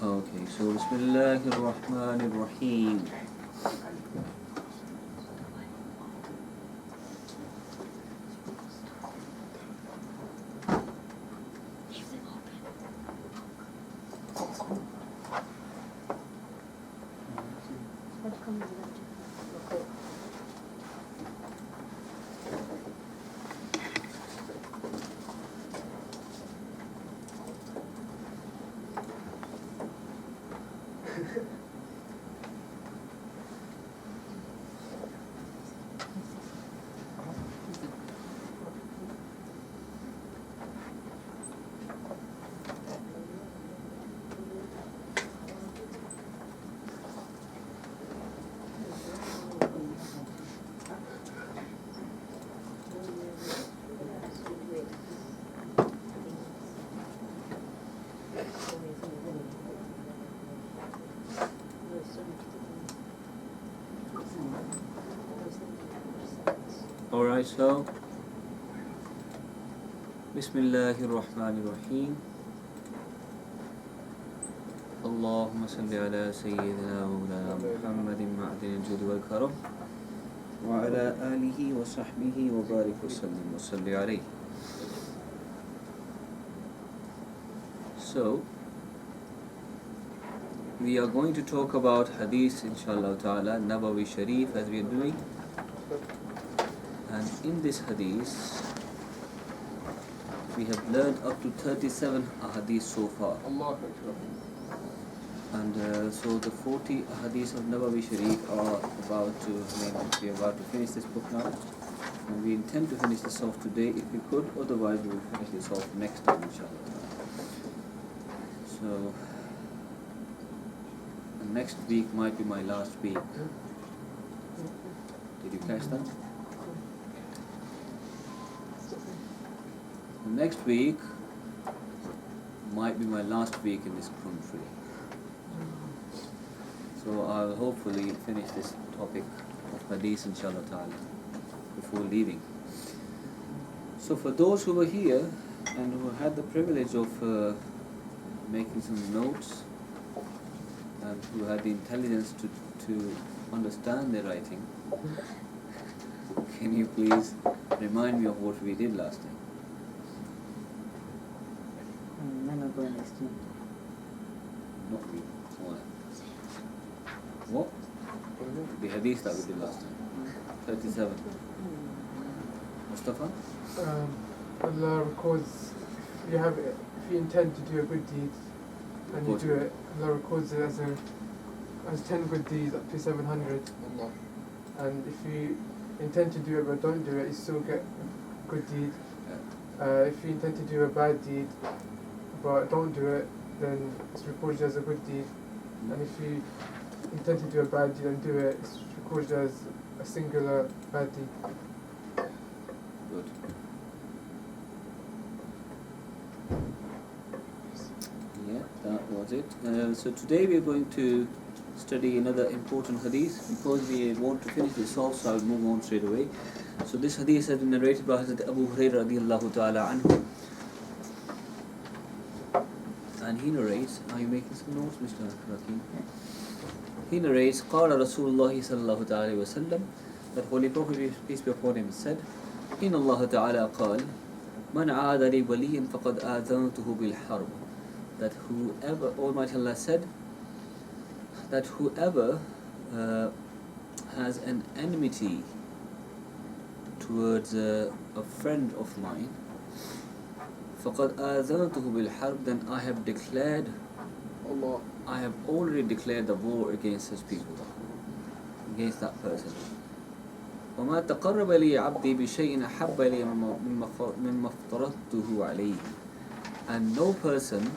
Okay, so Bismillahir Rahmanir Rahim. Alright, so Bismillahir Rahmanir Rahim. Allahumma salli ala Sayyidina Mawlana Muhammadin ma'adin al-judi wal-karam wa ala alihi wa sahbihi wa barik wa sallim wa salli alayhi. So, we are going to talk about Hadeeth, inshallah ta'ala, Nawawi Shareef, as we are doing. And in this Hadeeth, we have learned up to 37 Hadith so far. And so the 40 Hadith of Nawawi Shareef are we are about to finish this book now. And we intend to finish this off today if we could, otherwise we will finish this off next time, inshallah. So, next week might be my last week. Did you catch that? Next week might be my last week in this country. So I'll hopefully finish this topic of Hadith, inshallah ta'ala, before leaving. So for those who were here and who had the privilege of making some notes and who had the intelligence to understand their writing, can you please remind me of what we did last time? Not me. What? The Hadith that we did last time. 37. Mustafa? Allah records if you intend to do a good deed and you do it, Allah records it as 10 good deeds up to 700. And if you intend to do it but don't do it, you still get a good deed. If you intend to do a bad deed but don't do it, then it's recorded as a good deed. And if you intend to do a bad deed and do it, it's recorded as a singular bad deed. Good. Yeah, that was it. So today we are going to study another important hadith. Because we want to finish this off, so I will move on straight away. So this hadith has been narrated by Hazrat Abu Hurairah radiyallahu ta'ala anhu. And he narrates, are you making some notes, Mr. Rakim? He narrates, قال رسول الله صلى الله عليه وسلم, that Holy Prophet, peace be upon him, said, إن الله تعالى قال, من عاد لي وليا فقد آذنته بالحرب. That whoever, Almighty Allah said, that whoever has an enmity towards a friend of mine, فَقَدْ آذَنْتُهُ بِالْحَرْبِ, then I have already declared the war against such people, against that person. وَمَا تَقَرَّبَ لِي عَبْدِي بِشَيْءٍ أَحَبَّ لِي مِمَّا افْتَرَضْتُهُ عَلَيْهِ. And no person,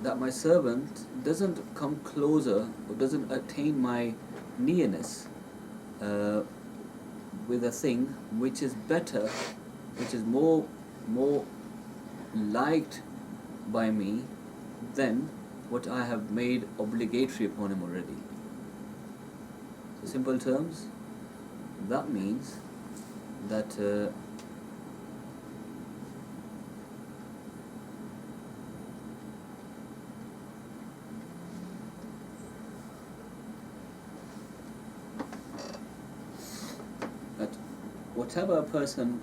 that my servant doesn't come closer or doesn't attain my nearness with a thing which is better, which is more liked by me than what I have made obligatory upon him already. So simple terms, that means that whatever a person,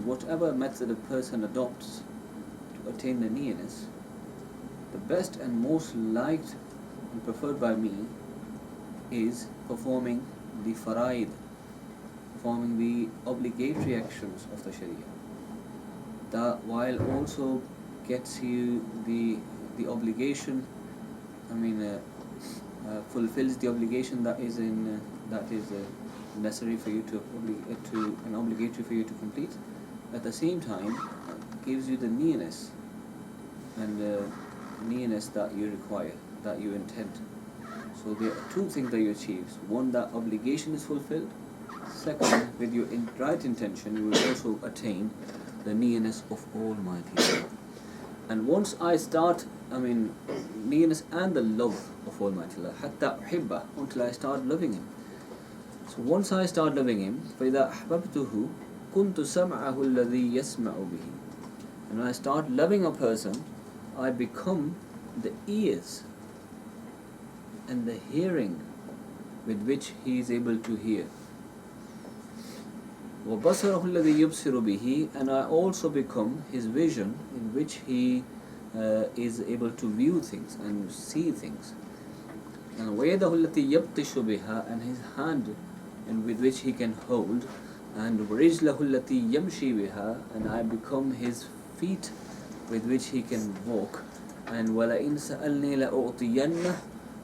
whatever method a person adopts to attain the nearness, the best and most liked and preferred by me is performing the faraid, performing the obligatory actions of the Sharia. That while also gets you the obligation, fulfills the obligation that is necessary for you to and obligatory for you to complete. At the same time, gives you the nearness and nearness that you require, that you intend. So there are two things that you achieve. One, that obligation is fulfilled. Second, with your right intention, you will also attain the nearness of Almighty Allah. And once I start, nearness and the love of Almighty Allah, hatta uhibba, until I start loving Him. So once I start loving Him, فَإِذَا أَحْبَبْتُهُ كُنْتُ سَمْعَهُ الَّذِي يَسْمَعُ بِهِ. And when I start loving a person, I become the ears and the hearing with which he is able to hear. وَبَصَرَهُ الَّذِي يُبْصِرُ بِهِ. And I also become his vision in which he is able to view things and see things. And وَيَدَهُ الَّتِي يَبْطِشُ بِهَا. And his hand and with which he can hold. And وَرِجْلَهُ الَّتِي يَمْشِي بِهَا. And I become his feet with which he can walk. And وَلَئِنْ سَأَلْنِي لَأُعْطِيَنَّهُ.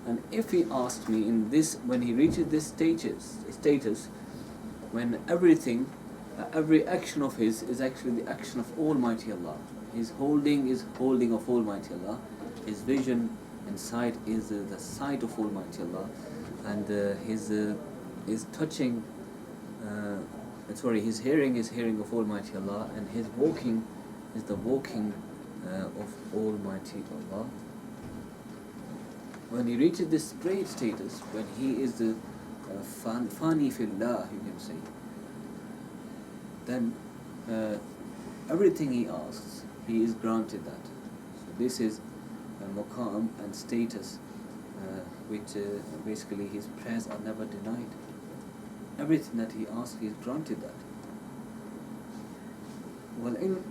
And if he asks me in this, when he reaches this status, when everything, every action of his is actually the action of Almighty Allah. His holding is holding of Almighty Allah. His vision and sight is the sight of Almighty Allah. And his touching, his hearing is hearing of Almighty Allah. And his walking is the walking of Almighty Allah. When he reaches this great status, when he is the fani fillah, you can say, then everything he asks, he is granted that. So this is maqam and status, which basically his prayers are never denied. Everything that he asks, he is granted that. وَلَنْ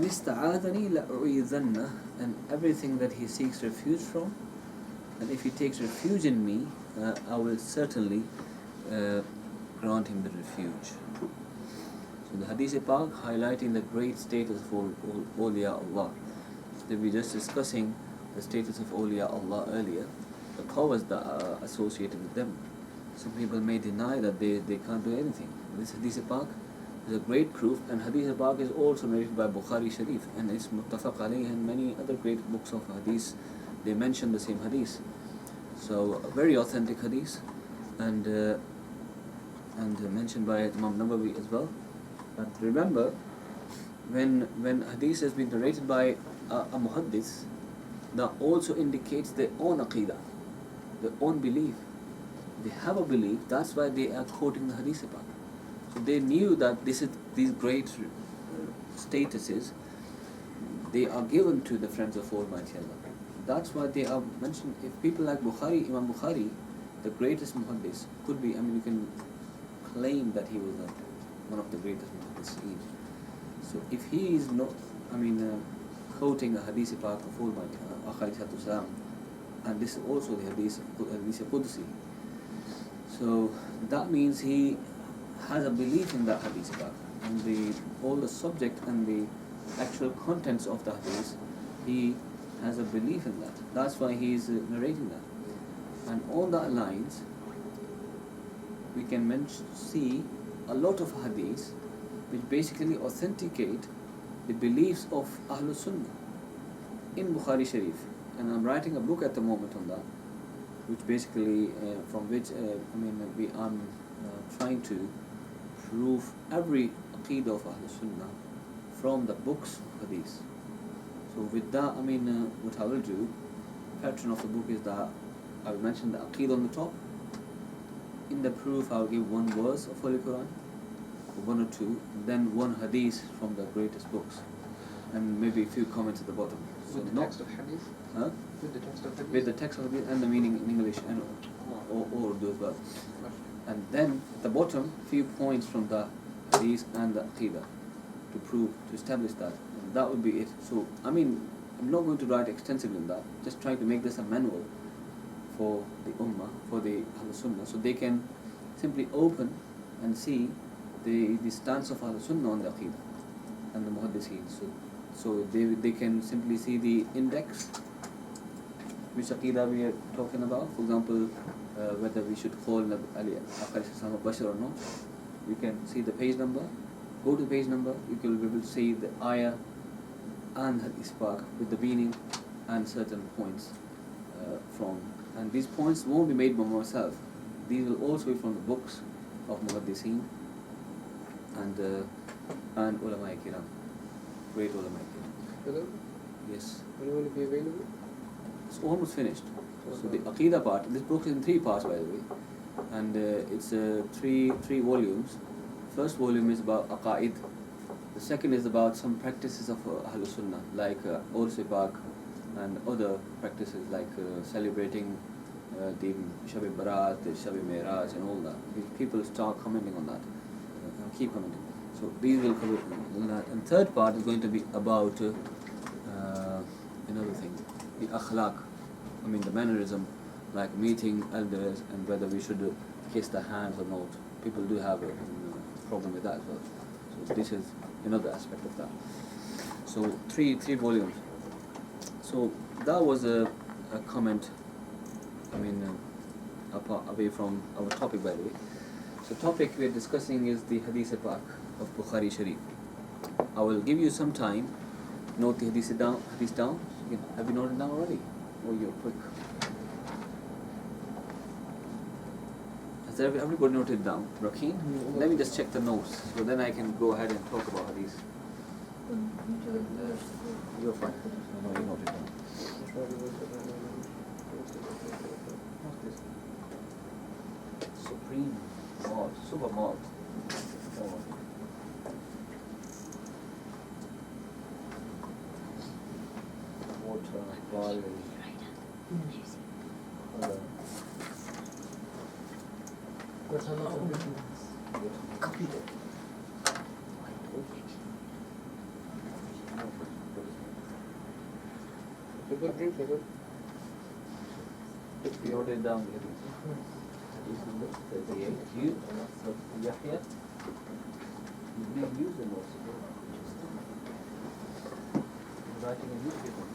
اسْتَعَاذَنِي لَأُعِيذَنَّهُ. And everything that he seeks refuge from, and if he takes refuge in me, I will certainly grant him the refuge. So the Hadith Pak highlighting the great status of awliya Allah. So we were just discussing the status of awliya Allah earlier, the powers that are associated with them. Some people may deny that they can't do anything. This Hadith Pak is a great proof, and Hadith Pak is also narrated by Bukhari Shareef, and it's muttafaq alayh, and many other great books of Hadith, they mention the same Hadith. So a very authentic Hadith, and mentioned by Imam Nawawi as well. But remember, when Hadith has been narrated by a Muhaddith, that also indicates their own aqidah, their own belief. They have a belief, that's why they are quoting the Hadith Pak. So they knew that these great statuses, they are given to the friends of Almighty Allah. That's why they are mentioned. If people like Bukhari, Imam Bukhari, the greatest muhaddis, could be, you can claim that he was one of the greatest muhaddis. So if he is not, quoting a Hadith Pak of Almighty Allah, and this is also the Hadith Qudsi, so that means he has a belief in that Hadith Pak, and all the subject and the actual contents of the Hadith, he has a belief in that. That's why he is narrating that. And on that lines, we can see a lot of Hadiths which basically authenticate the beliefs of Ahlul Sunnah in Bukhari Shareef. And I'm writing a book at the moment on that, which basically, from which I'm trying to prove every aqeedah of Ahlul Sunnah from the books of Hadith. So with that, what I will do, pattern of the book is that I will mention the aqeedah on the top. In the proof, I will give one verse of Holy Quran, one or two, and then one hadith from the greatest books, and maybe a few comments at the bottom. So with the text of hadith? Huh? With the text of hadith? With the text of hadith and the meaning in English and or Urdu as well. And then at the bottom, few points from the hadith and the aqidah to prove, to establish that. And that would be it. So, I mean, I'm not going to write extensively on that, just trying to make this a manual for the Ummah, for the Ahlul Sunnah, so they can simply open and see the stance of Ahlul Sunnah on the Aqidah and the Muhaddiseen. So they can simply see the index, which Aqidah we are talking about. For example, whether we should call Ali a Bashar or not. You can see the page number, go to page number, you will be able to see the ayah and Hadith Pak with the meaning and certain points from. And these points won't be made by myself. These will also be from the books of Muhaddiseen and Ulama Kiram, great Ulama Kiram. Hello? Yes. When will it be available? It's almost finished. So the Aqidah part, this book is in 3 parts by the way, and it's three volumes. First volume is about Aqaid. The second is about some practices of Ahlul Sunnah, like Urs Pak and other practices like celebrating the Shab-e Barat, the Shab-e Miraj and all that. People start commenting on that, keep commenting. So these will cover that. And third part is going to be about another thing, the akhlaq, I mean the mannerism, like meeting elders and whether we should kiss the hands or not. People do have a problem with that as well. So this is another aspect of that. So three volumes. So that was a comment, I mean away from our topic by the way. So topic we are discussing is the Hadith Pak of Bukhari Shareef. I will give you some time, note the Hadith down. Have you noted down already? Or you're quick? Has everybody noted down? Rakeen? Let me just check the notes, so then I can go ahead and talk about Hadith. You're fine. No, you noted down. What's this? Supreme malt, super malt. Oh. Water, barley. That's a lot of difference. A good drink, a good. You wrote it down. You, Yahya, you didn't use the notes. Writing a newspaper.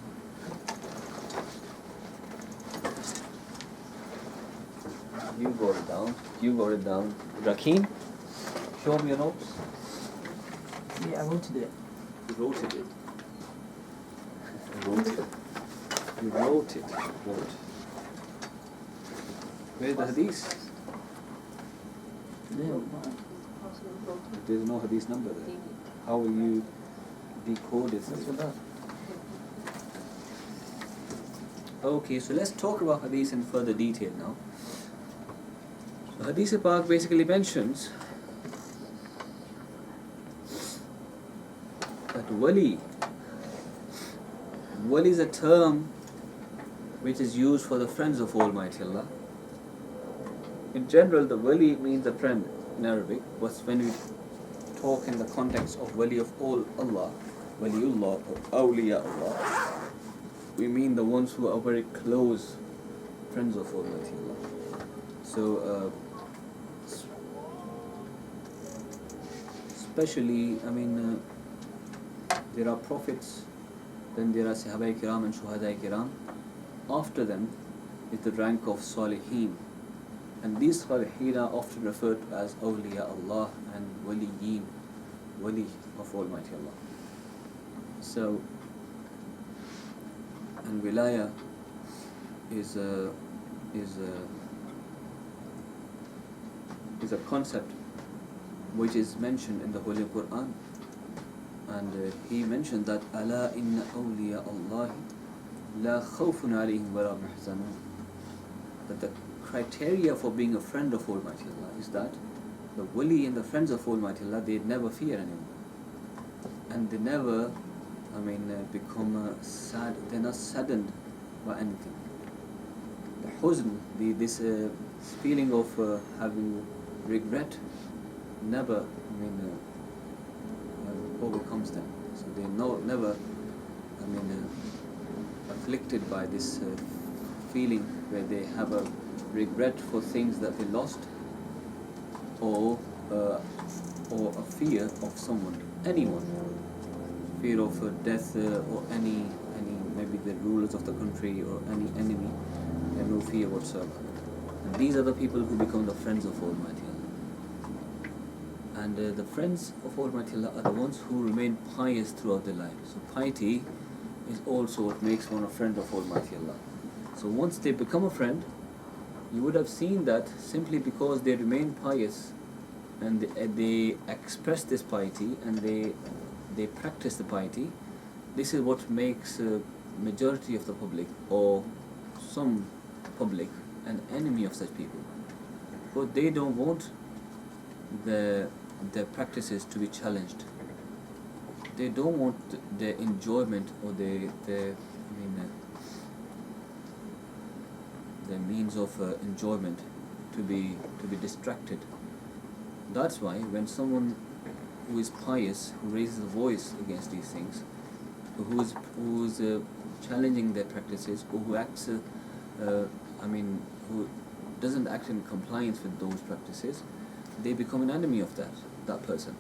You got it down. Rakeen, show me your notes. Yeah, I wrote it. You wrote it. You wrote it. Where's the hadith? Yeah. There's no hadith number there. How will you decode it? That's what that. Okay, so let's talk about hadith in further detail now. So Hadith Pak basically mentions that wali is a term which is used for the friends of Almighty Allah. In general, the wali means a friend in Arabic, but when we talk in the context of wali of all Allah, waliullah or awliya Allah, we mean the ones who are very close friends of Almighty Allah. So, especially, I mean, there are prophets, then there are Sahaba Kiram and Shuhada Kiram. After them is the rank of Salihin. And these Salihin are often referred to as Awliya Allah and Waliyin, Wali of Almighty Allah. So, and Wilaya is a concept which is mentioned in the Holy Quran, and he mentioned that Ala inna awliya Allah la khawfun alayhim wa la hum yahzanun. That the criteria for being a friend of Almighty Allah is that the wali and the friends of Almighty Allah, they never fear anyone, and they never, become sad. They're not saddened by anything. The huzn, this feeling of having regret never, overcomes them. So they never, afflicted by this feeling where they have a regret for things that they lost, or a fear of someone, anyone, fear of death, or any maybe the rulers of the country or any enemy. They have no fear whatsoever. And these are the people who become the friends of Almighty Allah. And the friends of Almighty Allah are the ones who remain pious throughout their life. So piety is also what makes one a friend of Almighty Allah. So once they become a friend, you would have seen that simply because they remain pious and they express this piety and they practice the piety, this is what makes majority of the public or some public an enemy of such people. But they don't want their practices to be challenged. They don't want their enjoyment or their means of enjoyment to be distracted. That's why when someone who is pious, who raises a voice against these things, who is challenging their practices, or who acts, who doesn't act in compliance with those practices, they become an enemy of that person.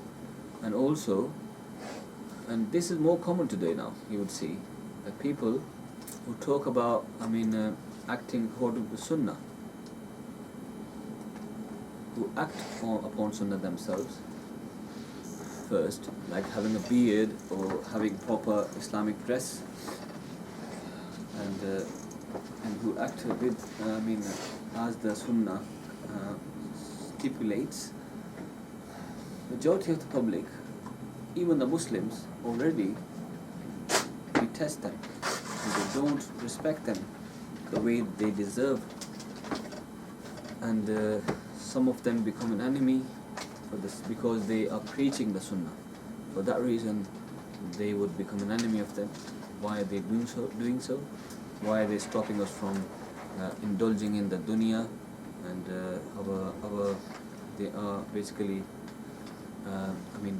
And also, and this is more common today now, you would see that people who talk about, acting according to Sunnah, who act upon Sunnah themselves first, like having a beard or having proper Islamic dress, and who act with, as the Sunnah stipulates. Majority of the public, even the Muslims, already detest them. And they don't respect them the way they deserve. And some of them become an enemy for this because they are preaching the Sunnah. For that reason, they would become an enemy of them. Why are they doing so? Why are they stopping us from indulging in the dunya? And they are basically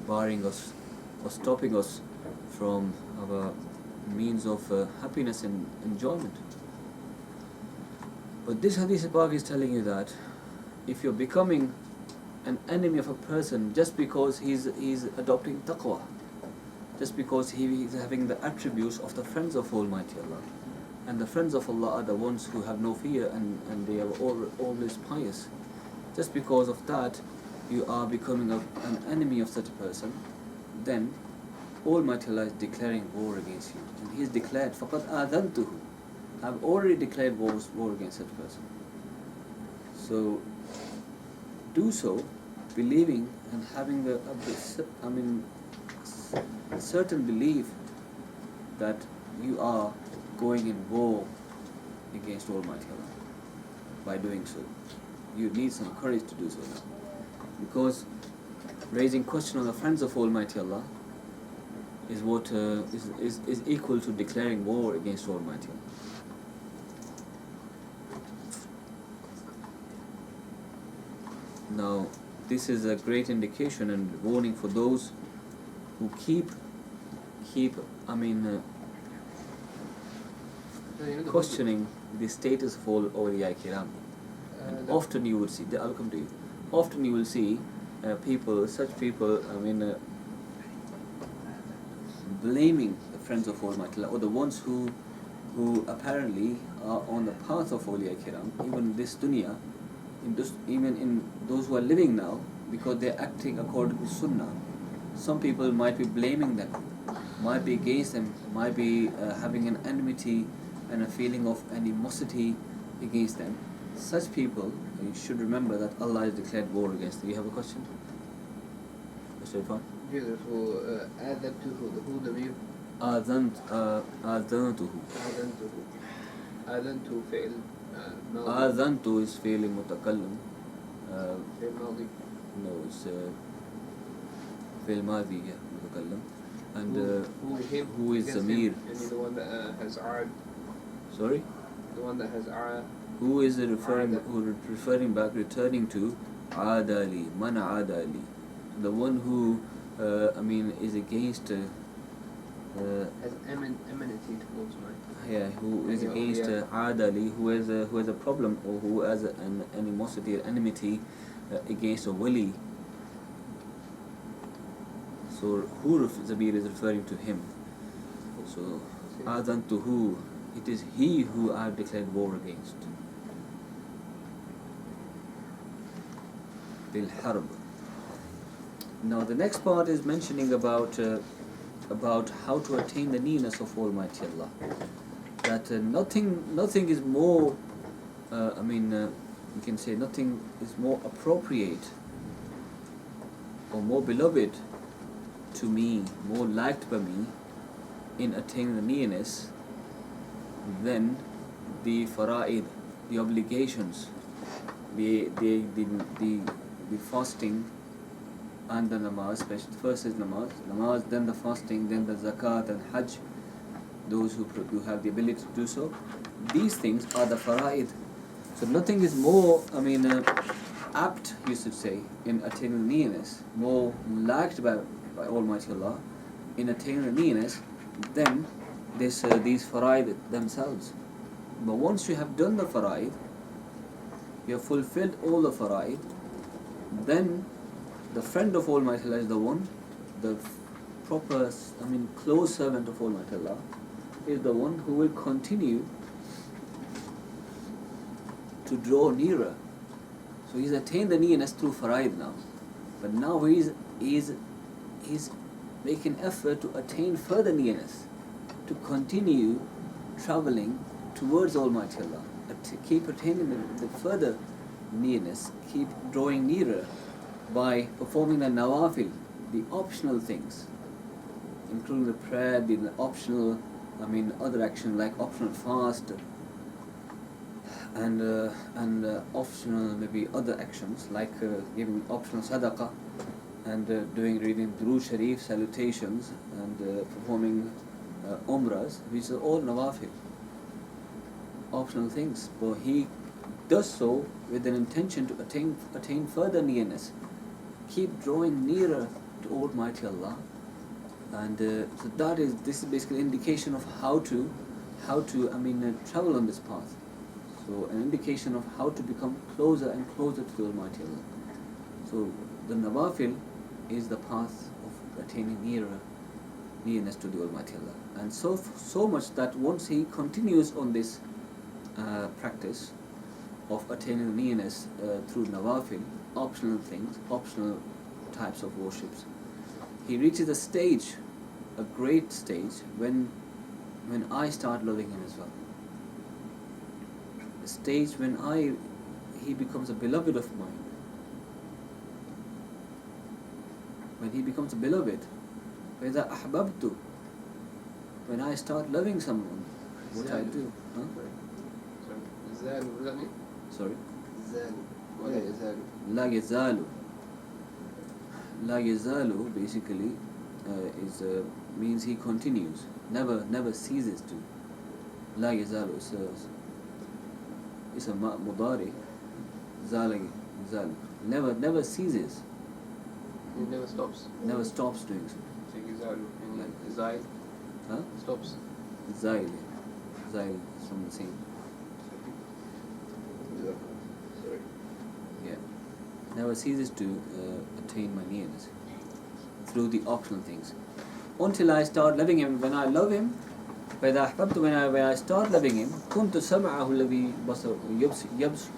barring us or stopping us from our means of happiness and enjoyment. But this Hadith Pak is telling you that if you're becoming an enemy of a person just because he's adopting taqwa, just because he is having the attributes of the friends of Almighty Allah, and the friends of Allah are the ones who have no fear and they are always pious, just because of that you are becoming an enemy of such a person, then Almighty Allah is declaring war against you. And He has declared, فَقَدْ آذَنْتُهُ, I've already declared war against such a person. So, do so, believing and having a certain belief that you are going in war against Almighty Allah by doing so. You need some courage to do so now. Because raising question on the friends of Almighty Allah is what is equal to declaring war against Almighty Allah. Now, this is a great indication and warning for those who keep questioning the status of all awliya kiram. And often you would see, I'll come to you. Often you will see such people, blaming the friends of Almighty Allah, or the ones who apparently are on the path of awliya kiram, even in this dunya, even in those who are living now, because they are acting according to Sunnah. Some people might be blaming them, might be against them, might be having an enmity and a feeling of animosity against them. Such people, you should remember that Allah has declared war against them. You have a question? Mr. Irfan? Beautiful. آذنته, who the view? آذنته. آذنته فعل ماضي. آذنته is فعل متكلم. فعل ماضي. No, it's فعل ماضي, yeah, متكلم. And who is Zamir? And the one that has عاد. Sorry? The one that has عاد. Who is referring back, returning to Adali, man adali. The one who, is against, Has enmity towards me. yeah, who is Yeah, against yeah. adali, who has a problem or who has an animosity or enmity against a wali. So who Zabir is referring to him. So adantuhu, it is he who I have declared war against. Bil harb. Now the next part is mentioning about how to attain the nearness of Almighty Allah. That nothing is more, you can say nothing is more appropriate or more beloved to me, more liked by me in attaining the nearness than the fara'id, the obligations, the fasting and the namaz. Especially first is namaz, then the fasting, then the zakat and hajj. Those who have the ability to do so, these things are the fara'id. So nothing is more, apt, you should say, in attaining the nearness, more liked by Almighty Allah in attaining the nearness than these fara'id themselves. But once you have done the fara'id, you have fulfilled all the fara'id, then the friend of Almighty Allah is the one, the proper, close servant of Almighty Allah is the one who will continue to draw nearer. So he's attained the nearness through fara'id now, but now he's making effort to attain further nearness, to continue traveling towards Almighty Allah, to keep attaining the further nearness, keep drawing nearer by performing the nawafil, the optional things, including the prayer, the optional, other action like optional fast and optional maybe other actions like giving optional sadaqah and reading Durood Shareef salutations and performing umrahs, which are all nawafil, optional things. But he does so with an intention to attain further nearness, keep drawing nearer to Almighty Allah, and so this is basically an indication of how to travel on this path. So an indication of how to become closer and closer to the Almighty Allah. So the nawafil is the path of attaining nearness to the Almighty Allah, and so much that once he continues on this practice of attaining nearness through nawafil, optional things, optional types of worships, he reaches a great stage when I start loving him as well. A stage when he becomes a beloved of mine. When he becomes a beloved, وَإِذَا أَحْبَبْتُ, when I start loving someone, what I do? Huh? Zal, what does that mean? Sorry? Zal. What is Zal? La yazalu. La yazalu basically means he continues, never ceases to. La yazalu is a mudari. Zal, never ceases. It never stops. Never stops doing so. So Zal, and Zail Huh? stops. Zail is from the same. Sorry. Yeah. Never ceases to attain my nearness through the optional things. Until I start loving him. When I love him, when I start loving him, كنت سمعه الذي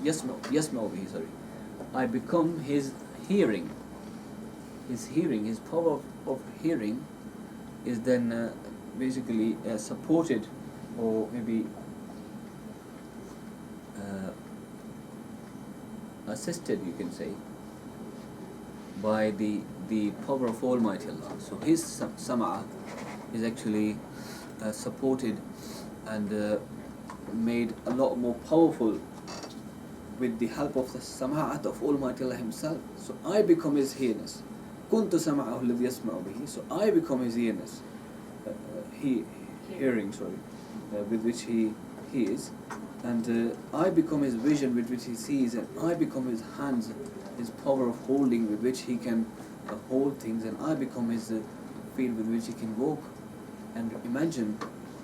يسمع به, sorry. I become his hearing. His power of hearing is then basically supported or maybe assisted, you can say, by the power of Almighty Allah. So his sam'a is actually supported and made a lot more powerful with the help of the sama'at of Almighty Allah himself. So I become his hearness. كنت سمعه الذي يسمع به. So I become his hearness, hearing, with which he is, and I become his vision with which he sees, and I become his hands his power of holding with which he can hold things, and I become his field with which he can walk. And imagine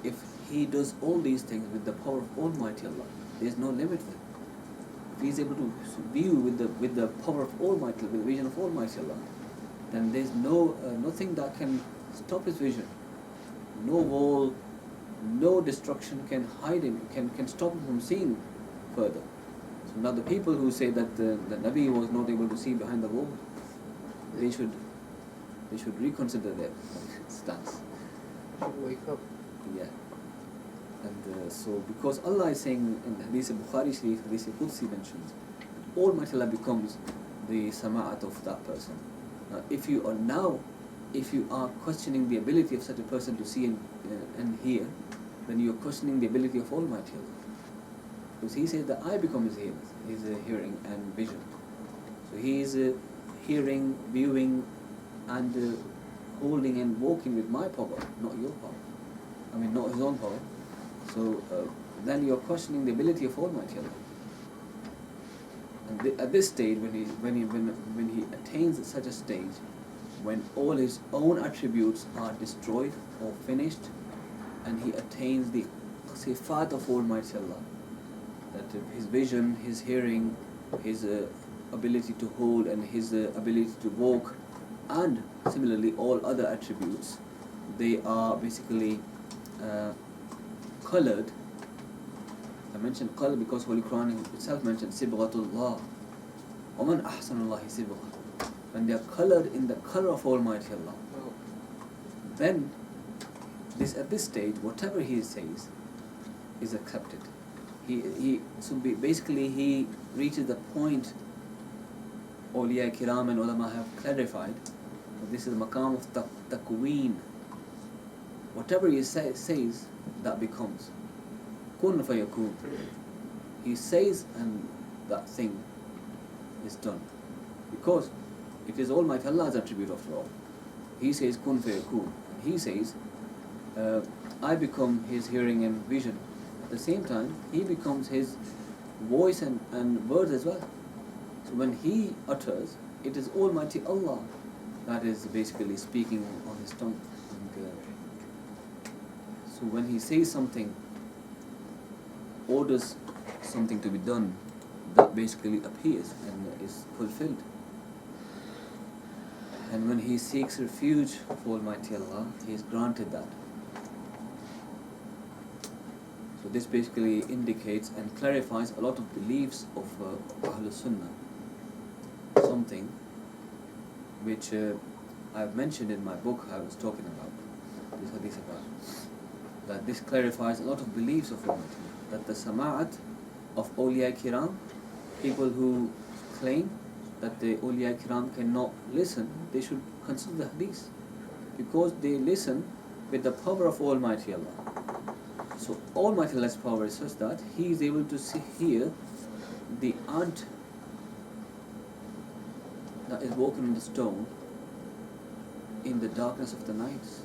if he does all these things with the power of Almighty Allah, there is no limit to it. If he is able to view with the power of Almighty, with the vision of Almighty Allah, then there is nothing that can stop his vision. No wall, no destruction can hide him, can stop him from seeing further. So now the people who say that the Nabi was not able to see behind the wall, they should reconsider their stance. Should wake up. Yeah. And so because Allah is saying in Hadith Bukhari Shareef, Hadith Qudsi mentions, Almighty Allah becomes the sama'at of that person. If you are questioning the ability of such a person to see and hear, then you are questioning the ability of Almighty Allah. Because he says that I become his hearing and vision. So he is hearing, viewing, and holding and walking with my power, not your power. I mean, not his own power. So then you are questioning the ability of Almighty Allah. And at this stage, when he attains such a stage, when all his own attributes are destroyed or finished, and he attains the sifat of Almighty Allah, that his vision, his hearing, his ability to hold, and his ability to walk, and similarly all other attributes, they are basically colored. I mentioned color because Holy Quran itself mentioned Sibghatullah. وَمَنْ أَحْسَنُ اللَّهِ سِبْغَةً. When they are colored in the color of Almighty Allah, then at this stage, whatever he says is accepted. Basically he reaches the point Awliya Kiram and Ulama have clarified that this is the maqam of takween. Whatever he says, that becomes. Kun fayakun. He says and that thing is done. Because it is Almighty Allah's attribute after all. He says kun fayakun. He says, I become his hearing and vision. At the same time, he becomes his voice and words as well. So when he utters, it is Almighty Allah that is basically speaking on his tongue. So when he says something, orders something to be done, that basically appears and is fulfilled. And when he seeks refuge of Almighty Allah, he is granted that. So this basically indicates and clarifies a lot of beliefs of Ahlul Sunnah. Something which I have mentioned in my book I was talking about, this hadith about, that this clarifies a lot of beliefs of Almighty Allah. That the sama'at of Awliya Kiram, people who claim that the Awliya Kiram cannot listen, they should consider the hadith, because they listen with the power of Almighty Allah. So Almighty Allah's power is such that he is able to hear the ant that is walking on the stone in the darkness of the nights.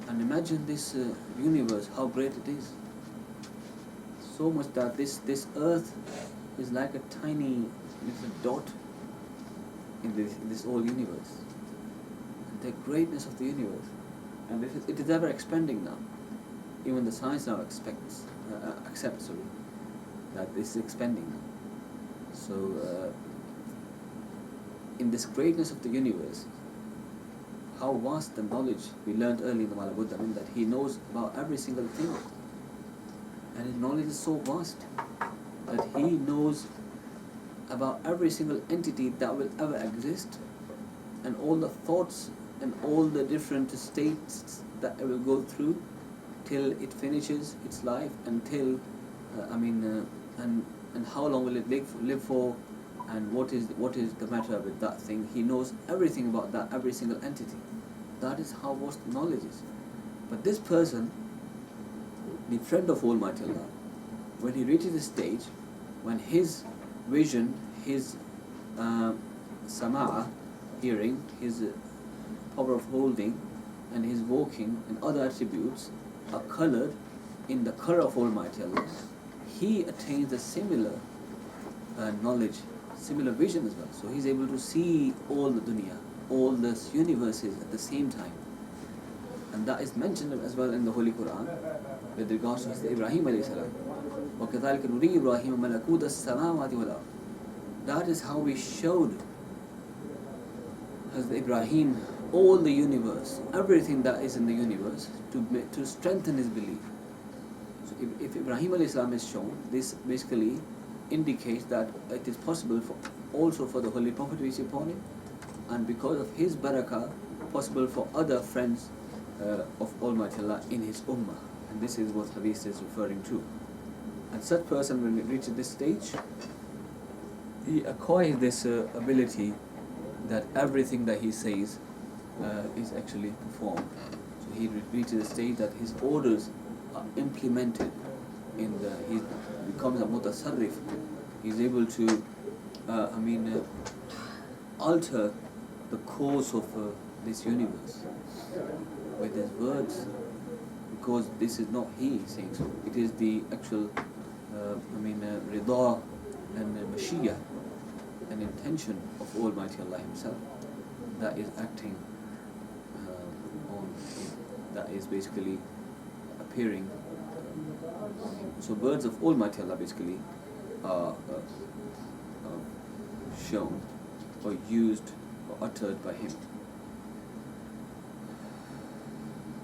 And imagine this universe, how great it is. So much that this earth is like a tiny little dot in this whole universe. And the greatness of the universe. And it is ever expanding now. Even the science now accepts that this is expanding now. So in this greatness of the universe, how vast the knowledge we learned early in the Mala Buddha, that he knows about every single thing. And his knowledge is so vast that he knows about every single entity that will ever exist, and all the thoughts and all the different states that it will go through till it finishes its life, until and how long will it live for, and what is the matter with that thing. He knows everything about that, every single entity. That is how vast knowledge is. But this person, the friend of Almighty Allah, when he reaches a stage when his vision, his sama'a, hearing, his power of holding, and his walking and other attributes are colored in the color of Almighty Allah, he attains a similar knowledge similar vision as well. So he's able to see all the dunya, all the universes at the same time. And that is mentioned as well in the Holy Quran with regards to Hazrat Ibrahim alayhi salam. وَكَذَلِكَ نُرِي إِبْرَاهِيمَ مَلَكُوتَ السَّمَاوَاتِ وَالْأَرْضِ. That is how we showed Hazrat Ibrahim all the universe, everything that is in the universe, to strengthen his belief. So if Ibrahim alayhi salam is shown, this basically indicates that it is possible also for the Holy Prophet peace be upon him, and because of his barakah, possible for other friends of Almighty Allah in his ummah. And this is what Hadeeth is referring to. And such person, when he reaches this stage, he acquires this ability that everything that he says is actually performed. So he reaches a stage that his orders are implemented he becomes a mutasarrif. He's able to alter the course of this universe with his words, because this is not he saying so. It is the actual rida and mashiyah, an intention of Almighty Allah Himself that is acting on him, that is basically appearing on him. So words of Almighty Allah basically are shown or used or uttered by him.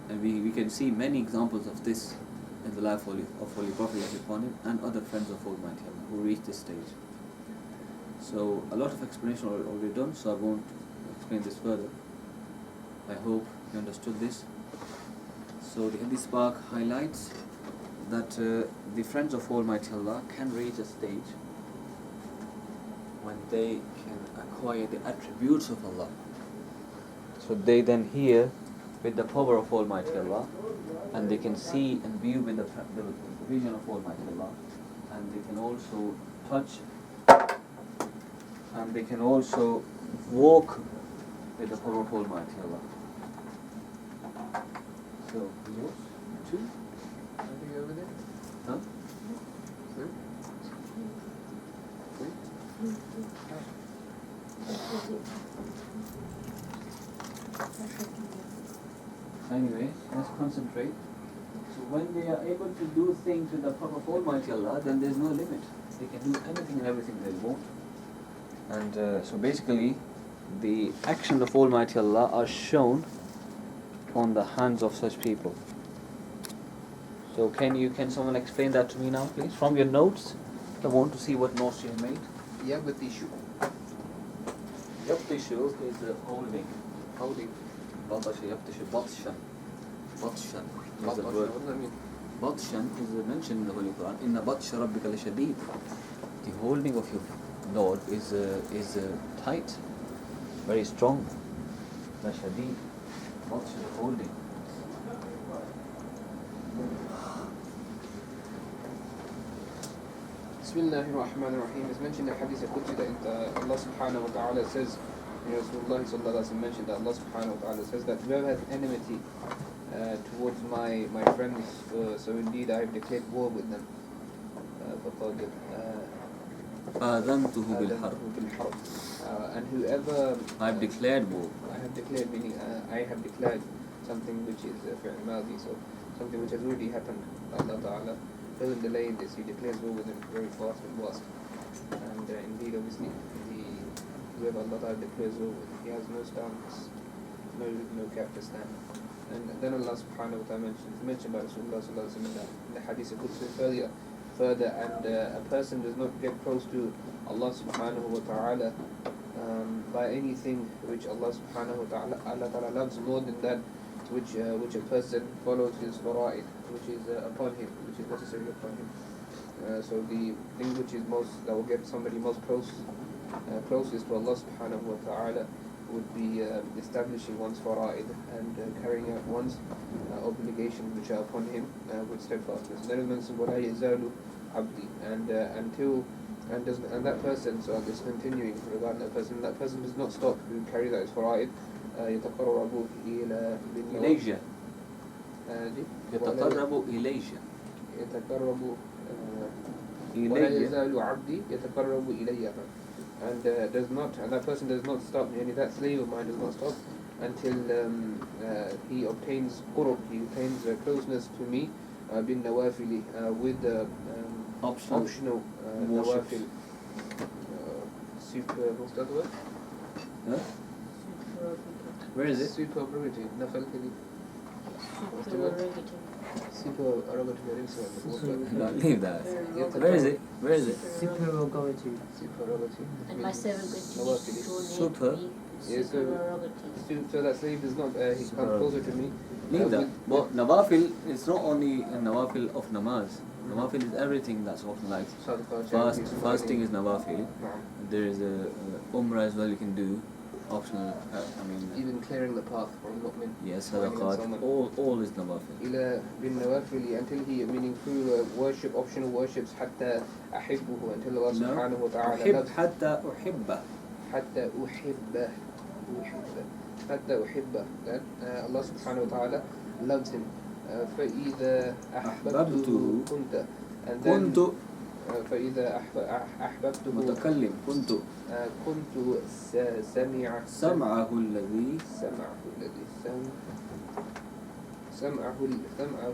And we can see many examples of this in the life of Holy Prophet upon him and other friends of Almighty Allah who reach this stage. So a lot of explanation already done, so I won't explain this further. I hope you understood this. So the Hadith Spark highlights that the friends of Almighty Allah can reach a stage when they can acquire the attributes of Allah. So they then hear with the power of Almighty Allah, and they can see and view with the vision of Almighty Allah, and they can also touch, and they can also walk with the power of Almighty Allah. So, yours? Two? Anything over there? Huh? Three? Anyway, let's concentrate. So when they are able to do things with the power of Almighty Allah, then there's no limit. They can do anything and everything they want. And so basically, the action of Almighty Allah are shown on the hands of such people. So can someone explain that to me now, please? From your notes, I want to see what notes you have made. Yabtishu. Yabtishu is holding. Holding. Batasha yabtishu, batshan. Batshan is What the does word. that mean? Batshan is mentioned in the Holy Quran. Inna batsha rabbika lashadid. The holding of your Lord is tight, very strong. Lashadid. Batsha holding. Bismillahir Rahmanir Rahim is mentioned in Hadith al-Qudsi that Allah subhanahu wa ta'ala says, Rasulullah sallallahu alaihi wasallam mentioned that Allah subhanahu wa ta'ala says that whoever has enmity towards my friends, so indeed I have declared war with them. فَقَدْ آذَنْتُهُ بِالْحَرْبِ. And whoever I have declared war. I have declared, meaning I have declared something which is fi'l madi, so something which has already happened. Allah Ta'ala doesn't delay in this, He declares war with them very fast and fast. And indeed, obviously, whoever Allah Ta'ala declares war with, he has no stance, no cap to stand. And then Allah Subhanahu wa Ta'ala mentioned by Rasulullah Sallallahu Alaihi Wasallam in the Hadith al-Qudsi further, and a person does not get close to Allah Subhanahu wa Ta'ala by anything which Allah Subhanahu wa Ta'ala loves more than that which a person follows his fara'id, which is upon him, which is necessary upon him. So the thing which is that will get somebody closest to Allah Subhanahu wa Ta'ala would be establishing one's fara'id and carrying out one's obligations which are upon him with steadfastness. Then it mentions وَلَا يَزَالُ عَبْدِي, and that person, so this continuing regarding that person does not stop to carry out his fara'id. يتقرب إلى إليجا. يتقرب إليجا. يتقرب ولا إليجا. يزال عبدي يتقرب إلي. and that person does not stop, yani that slave of mine does not stop until he obtains qurb, he obtains closeness to me, bin nawafili, with the optional worships. nawafil, what's the other word? Huh? Where is it? Supererogatory, nafal kali. What's the word? Supererogatory. No, leave that. Where is it? Where is it? Supererogatory. Supererogatory. And my 7 good Nawafili. deeds Super. donate me Yeah, supererogatory. so that slave does not, he comes closer to me. Leave that. with- But nawafil is not only a nawafil of namaz. Nawafil is everything that's often like Sadaqah, fasting is nawafil. Naam. There is a umrah as well you can do. Optional. Even clearing the path for a mu'min. Yes, Finding sadaqat. someone. All is nawafil. إلى بالنوافل until he, meaning through worship, optional worships, حتى أحبه, until Allah No. subhanahu wa ta'ala أحب loves, حتى أحبه. حتى أحبه, حتى أحبه, that Allah subhanahu wa ta'ala loves him. فإذا أحببته كنت, and then كنت فإذا أحببته متكلم. كنت كنت سمعه الذي سمعه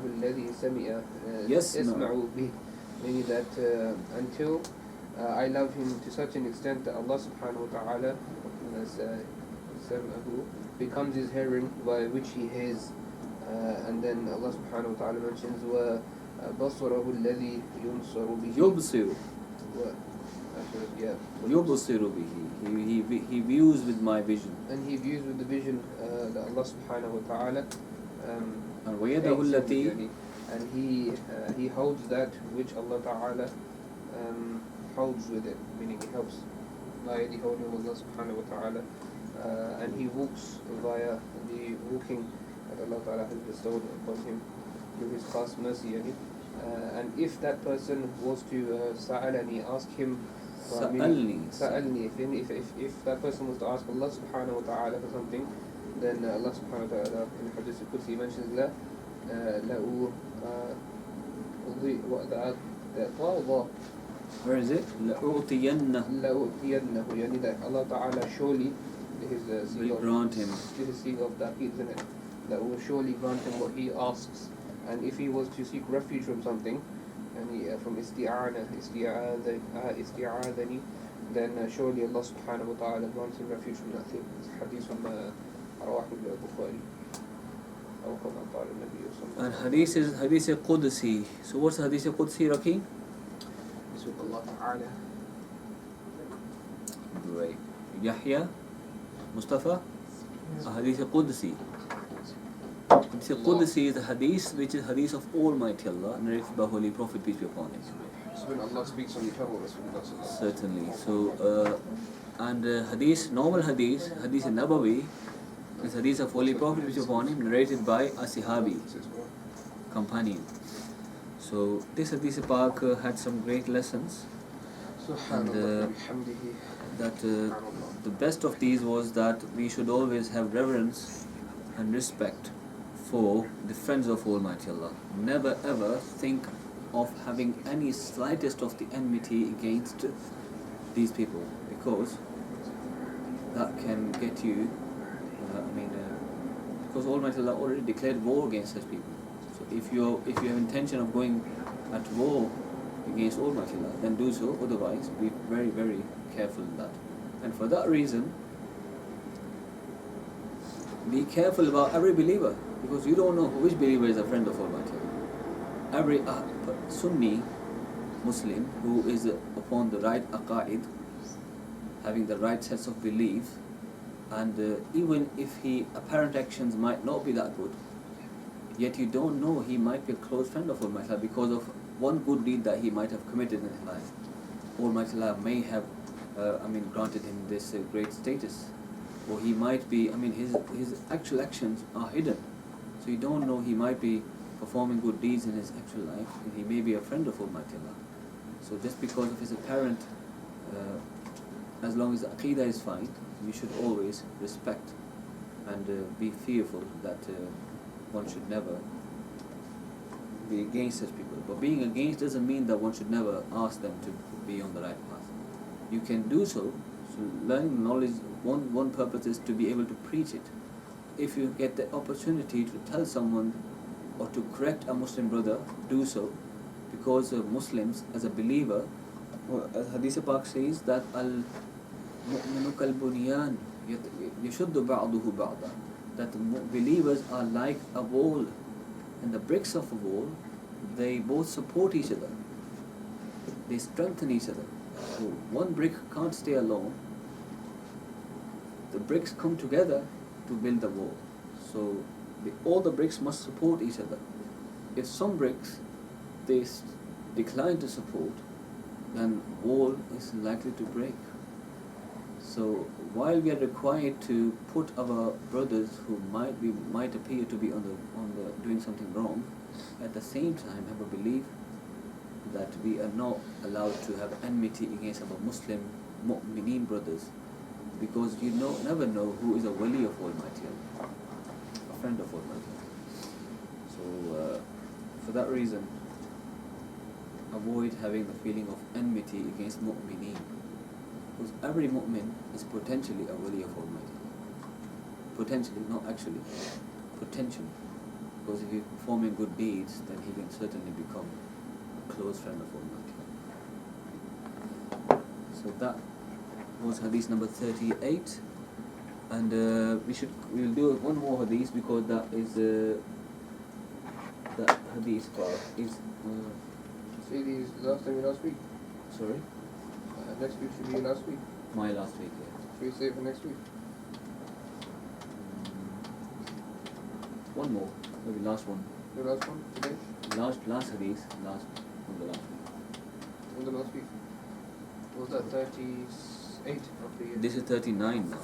الذي سمع يسمع به, meaning that until I love him to such an extent that Allah subhanahu wa ta'ala سمعه becomes his hearing by which he hears, and then Allah subhanahu wa ta'ala mentions وبصره الذي ينصر به يبصر yeah. يبصر به. He views with my vision. And he views with the vision that Allah subhanahu wa ta'ala And ويده التي يعني, and he holds that which Allah ta'ala holds with it, meaning he helps by the holding of Allah subhanahu wa ta'ala, and he walks via the walking that Allah ta'ala has bestowed upon him through his khas mercy, yani. And if that person was to sa'alani, ask him, سألني. if that person was to ask Allah subhanahu wa ta'ala for something, then Allah subhanahu wa ta'ala in Hadeeth al-Qudsi mentions لا Where is it? لأعطينه. لأؤتينه, يعني that Allah ta'ala surely, his seal Will of, grant him. his seal of taqeed, isn't it? That will surely grant him what he asks. And if he was to seek refuge from something, and from isti'adani, then surely Allah subhanahu wa ta'ala grants him refuge from that thing. It's hadith from Rawah al-Bukhari. And hadith is Qudsi. So what's hadith Qudsi, Raki? Allah ta'ala. Right. Yahya, Mustafa, a hadith Qudsi. Hadith Qudsi is a hadith which is hadith of Almighty Allah, narrated by Holy Prophet, peace be upon him. So when Allah speaks on the tongue of Rasulullah. Certainly. So, hadith, normal hadith Nawawi, is hadith of Holy Prophet, peace be upon him, narrated by a Sahabi, companion. So, this hadith Pak had some great lessons. And that the best of these was that we should always have reverence and respect for the friends of Almighty Allah. Never ever think of having any slightest of the enmity against these people, because that can get you, because Almighty Allah already declared war against such people. So if you have intention of going at war against Almighty Allah, then do so. Otherwise, be very, very careful in that. And for that reason, be careful about every believer, because you don't know which believer is a friend of Almighty Allah. Every Sunni Muslim who is upon the right aqaid, having the right sets of belief, and even if his apparent actions might not be that good, yet you don't know, he might be a close friend of Almighty Allah because of one good deed that he might have committed in his life. Almighty Allah may have granted him this great status, or he might be, his actual actions are hidden, so you don't know, he might be performing good deeds in his actual life, and he may be a friend of Almighty Allah. So just because of his apparent, as long as the Aqidah is fine, you should always respect and be fearful that one should never be against such people. But being against doesn't mean that one should never ask them to be on the right path. You can do so So learning knowledge, one purpose is to be able to preach it. If you get the opportunity to tell someone or to correct a Muslim brother, do so, because Muslims, as a believer, as Hadith Pak says, that al-mu'minu kal-bunyan yashuddu ba'duhu ba'da, that the believers are like a wall, and the bricks of a wall, they both support each other, they strengthen each other. So one brick can't stay alone, the bricks come together to build the wall. So all the bricks must support each other. If some bricks they decline to support, then wall is likely to break. So while we are required to put our brothers who might appear to be on the doing something wrong, at the same time have a belief that we are not allowed to have enmity against our Muslim mu'mineen brothers, because you never know who is a wali of Almighty Allah, a friend of Almighty Allah. So for that reason, avoid having the feeling of enmity against mu'mineen, because every mu'min is potentially a wali of Almighty Allah. Potentially, not actually, potentially. Because if he's performing good deeds, then he can certainly become a close friend of Almighty Allah. So that was hadith number 38, and we'll do one more hadith, because that is that hadith part is Say these last time last week. sorry, Next week should be last week. my last week, yeah. Should we save for next week? One more, maybe last one. The last one today? Last hadith, last from the last week. On the last week. What was that 38 of the year? This is 39 now.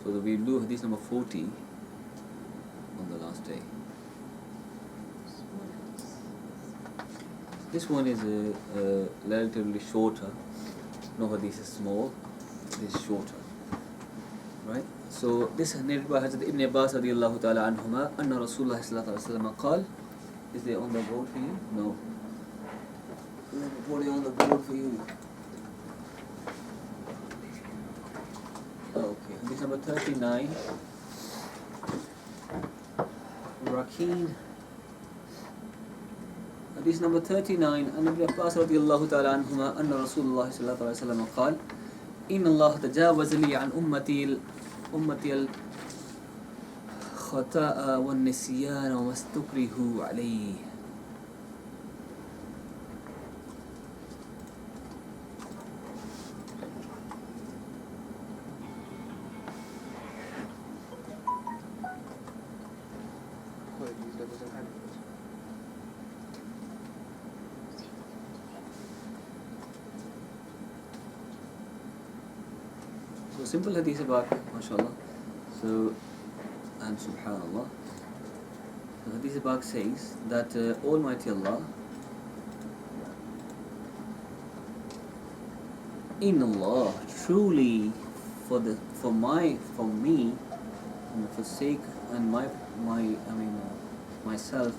So we'll do hadith number 40 on the last day. This one is relatively shorter. No hadith is small, this is shorter. Right? So this is narrated by Hazrat Ibn Abbas radiyallahu ta'ala anhuma, anna Rasulullah sallallahu alayhi wa sallam qal. Is there on the board for you? No. Let me put it on the board for you. Okay, hadith number 39. Rakeen. Hadith number 39. An Ibn Abbas radiyallahu ta'ala anhuma, anna Rasulullah sallallahu alayhi wa sallam qal. إن الله تجاوز لي عن أمتي الخطأ والنسيان وما استكرهوا عليه. Apologies, that doesn't have it. So simple hadith about, mashallah. So, and subhanallah. The hadith about says that Almighty Allah, in Allah, truly for me and for sake and myself,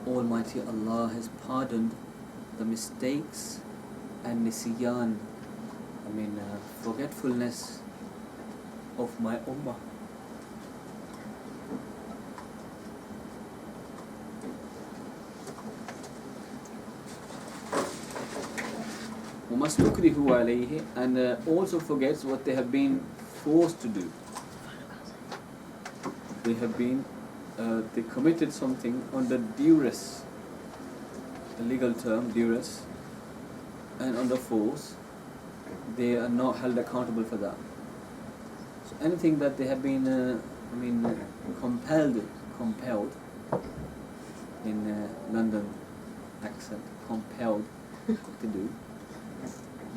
Almighty Allah has pardoned the mistakes and nisyan, forgetfulness of my ummah. وَمَسْتُكْرِهُ عَلَيْهِ, and also forgets what they have been forced to do. They committed something under duress, the legal term, duress, and under force. They are not held accountable for that. So anything that they have been, compelled in London accent, compelled to do,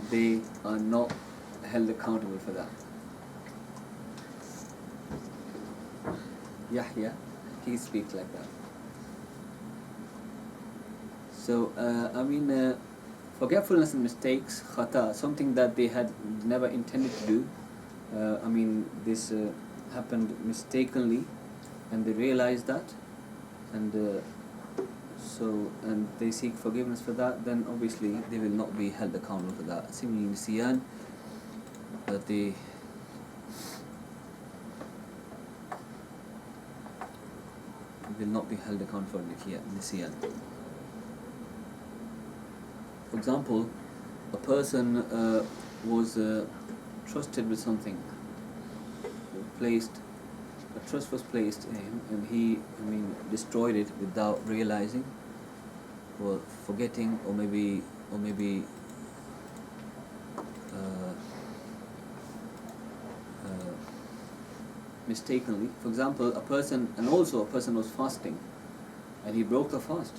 they are not held accountable for that. Yahya, he speaks like that. So, forgetfulness and mistakes, khata, something that they had never intended to do. This happened mistakenly, and they realized that, and they seek forgiveness for that. Then obviously they will not be held accountable for that. Similarly, nisyan, that they will not be held accountable for nisyan. For example, a person was trusted with something, a trust was placed in him, and he, destroyed it without realizing, or forgetting, or maybe mistakenly. For example, a person was fasting, and he broke the fast,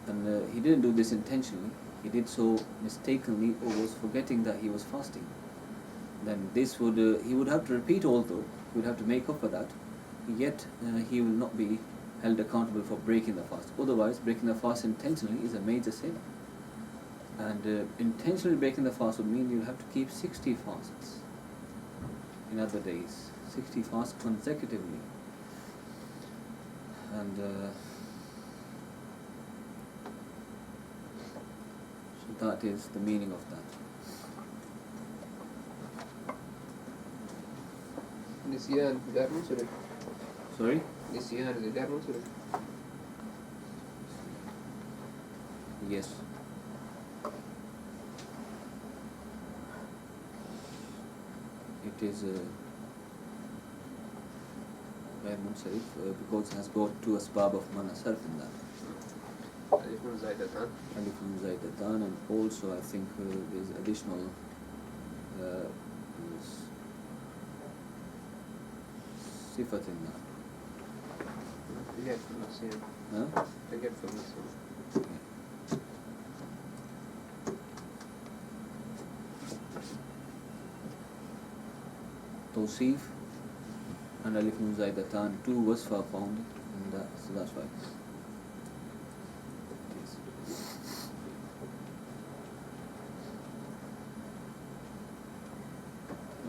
and he didn't do this intentionally. He did so mistakenly, or was forgetting that he was fasting. Then he would have to repeat, although he would have to make up for that. Yet he will not be held accountable for breaking the fast. Otherwise, breaking the fast intentionally is a major sin. And intentionally breaking the fast would mean you'll have to keep 60 fasts in other days, 60 fasts consecutively. And so that is the meaning of that. Nisyan, غير منصرف. Sorry? Nisyan is غير منصرف. Yes. It is غير منصرف because it has got two asbab of mana sarf in that. ألف نون زائدتان. Alif Nun Zaidatan, and also I think there's additional sifat in that. Forgetful Nisyan. Huh? Forgetful Nisyan. Tawsif and Alif Nun Zaidatan, two wasfa found, and so that's why.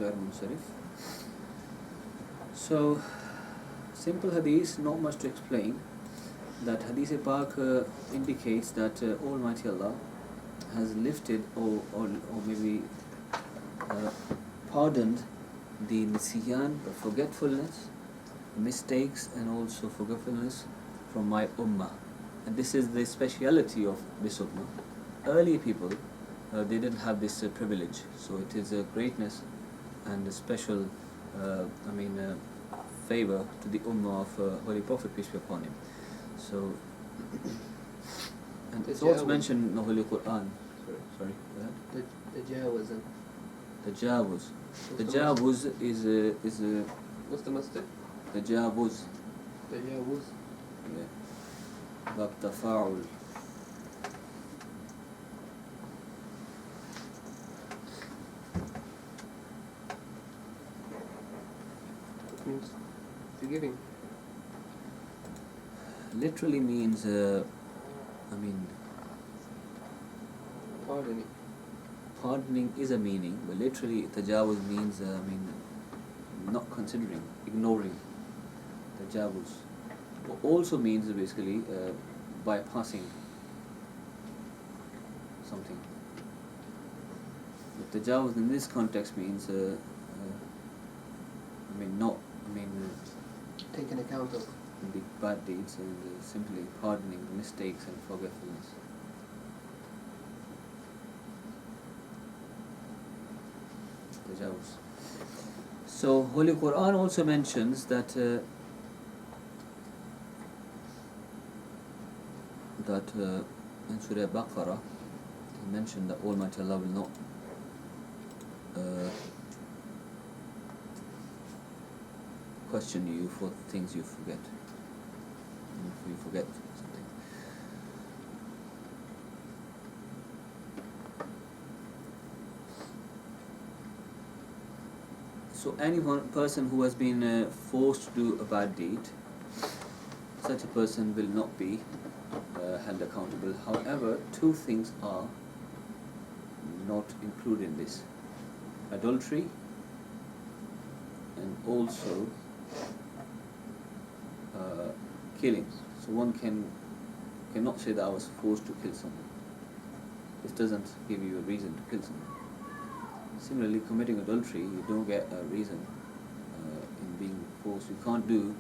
غير منصرف. So, simple hadith, not much to explain. That hadith Pak indicates that Almighty Allah has lifted or maybe pardoned the nisyan, the forgetfulness, mistakes, and also forgetfulness from my ummah. And this is the speciality of this ummah. Early people, they didn't have this privilege, so it is a greatness and a special favor to the ummah of Holy Prophet, peace be upon him. So, and it's also mentioned in the Holy Quran. Sorry, go ahead. The Tajawuz. Tajawuz is a What's the masjid? tajawuz. Tajawuz. Yeah. Bab tafa'ul. Means forgiving. Literally means, Pardoning. pardoning is a meaning, but literally tajawuz means, not considering, ignoring. Tajawuz also means basically bypassing something. But tajawuz in this context means, Taking account of. the bad deeds and simply pardoning the mistakes and forgetfulness. Tajawuz. So Holy Quran also mentions that in Surah Baqarah it mentioned that Almighty Allah will not question you for things you forget. If you forget something. So any one person who has been forced to do a bad deed, such a person will not be held accountable. However, two things are not included in this: adultery and also killing. So one cannot say that I was forced to kill someone. This doesn't give you a reason to kill someone. Similarly, committing adultery, you don't get a reason in being forced. You can't do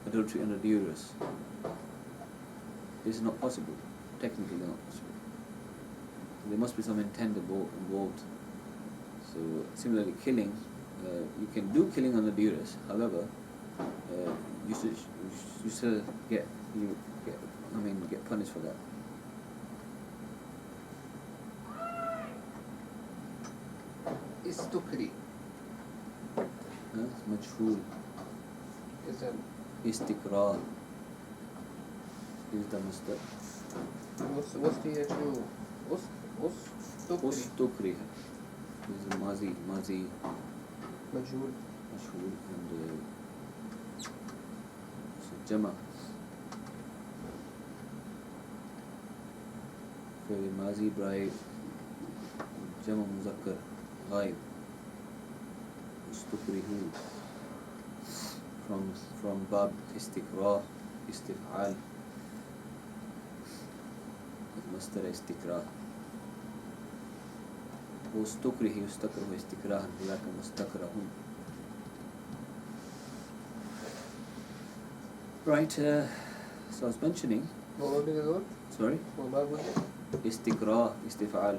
adultery under duress. This is not possible. Technically not possible. There must be some intent involved. So similarly, killing, you can do killing under duress. However, you still get punished for that. Istukri. Majhul. Is that Istikrar is the masdar. what's the actual Ustukri? Ustukri is the mazi, Majhul. mashhur, and jama. Fi'l mazi by jama muzakkar ghaib. Ustukrihu from bab istikrah, istif'al. Masdar istikrah. Ustukrihi yustakrahu istikrahan laka mustakrahun. Right, so I was mentioning. What would be the word? Sorry? What bab would it? Istikrah, istif'al.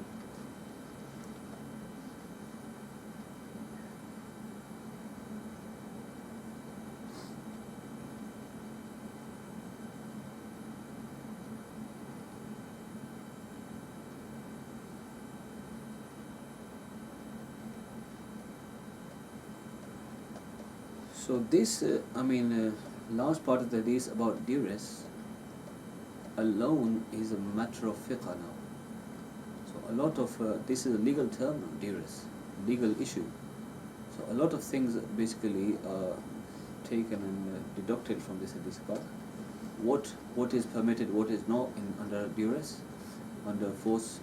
So this, last part of the hadith about duress alone is a matter of fiqh now. So a lot of, this is a legal term now, duress, legal issue. So a lot of things basically are taken and deducted from this hadith part. What is permitted, what is not under duress, under force,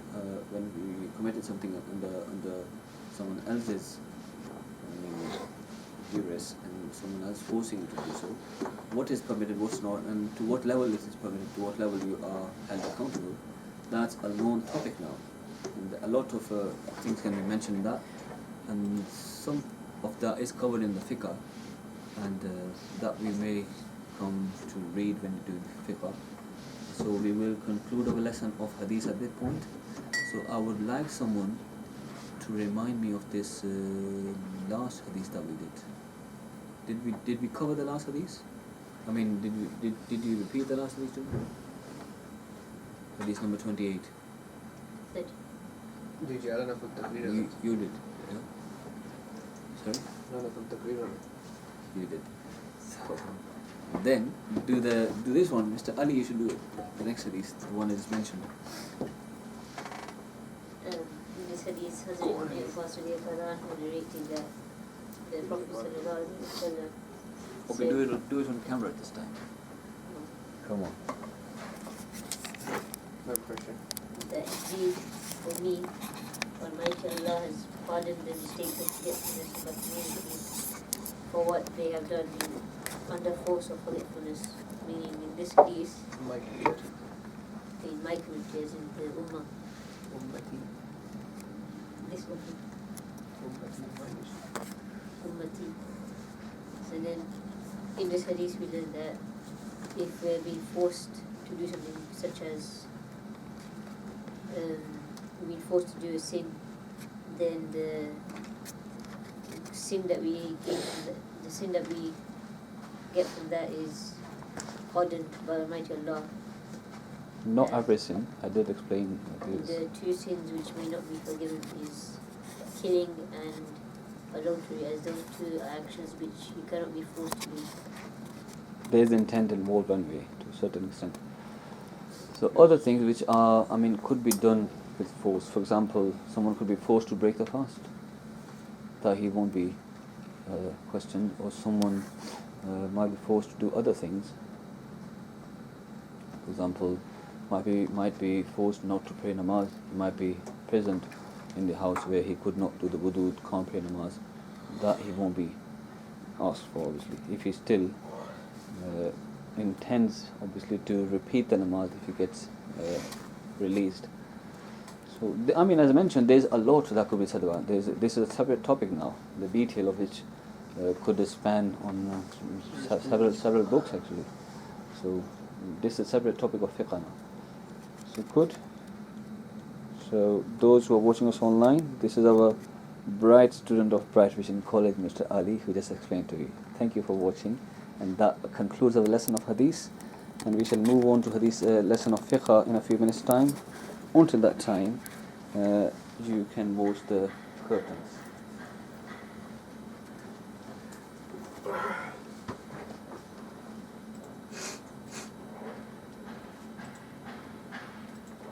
when we committed something under someone else's duress and someone else forcing you to do so, what is permitted, what's not, and to what level this is permitted, to what level you are held accountable, that's a known topic now. And a lot of things can be mentioned in that, and some of that is covered in the fiqh, and that we may come to read when we do fiqh. So we will conclude our lesson of hadith at this point. So I would like someone to remind me of this last hadith that we did. Did we cover the last hadith? I mean, did you repeat the last hadith too? Hadith number 28. That Did you add enough of the You did. Yeah? Sorry? None of the clear on it. You did. So then do this one, Mr. Ali. You should do it. The next hadith, the one that is mentioned. in this hadith, Hazrat Ibn Abbas narrated that the Prophet sallallahu alaihi wasallam Okay, said, do it on camera this time. Come on. No pressure. that he, for me, Almighty Allah has pardoned the mistakes of forgetfulness of my community for what they have done under force of forgetfulness, meaning in this case, in my community, as in the Ummah, this Ummati. So then, in this hadith we learn that if we're being forced to do something such as being forced to do a sin, then the sin that we get from the sin that we get from that is pardoned by Almighty Allah. Not every sin. I did explain The two sins which may not be forgiven is killing and adultery, as those two are actions which you cannot be forced to do. there is intent involved anyway, to a certain extent. So other things which are, could be done with force. For example, someone could be forced to break the fast, that he won't be questioned, or someone might be forced to do other things. For example, might be forced not to pray namaz. He might be present in the house where he could not do the wudu, can't pray namaz. That he won't be asked for, obviously. If he still intends, obviously, to repeat the namaz if he gets released. So, I mean, as I mentioned, there's a lot that could be said about. This is a separate topic now, the detail of which could span on several books actually. So, this is a separate topic of fiqh now. So, good. So, those who are watching us online, this is our bright student of Bright Vision College, Mr. Ali, who just explained to you. Thank you for watching, and that concludes our lesson of Hadith. And we shall move on to Hadith lesson of fiqh in a few minutes' time. Until that time, you can watch the curtains.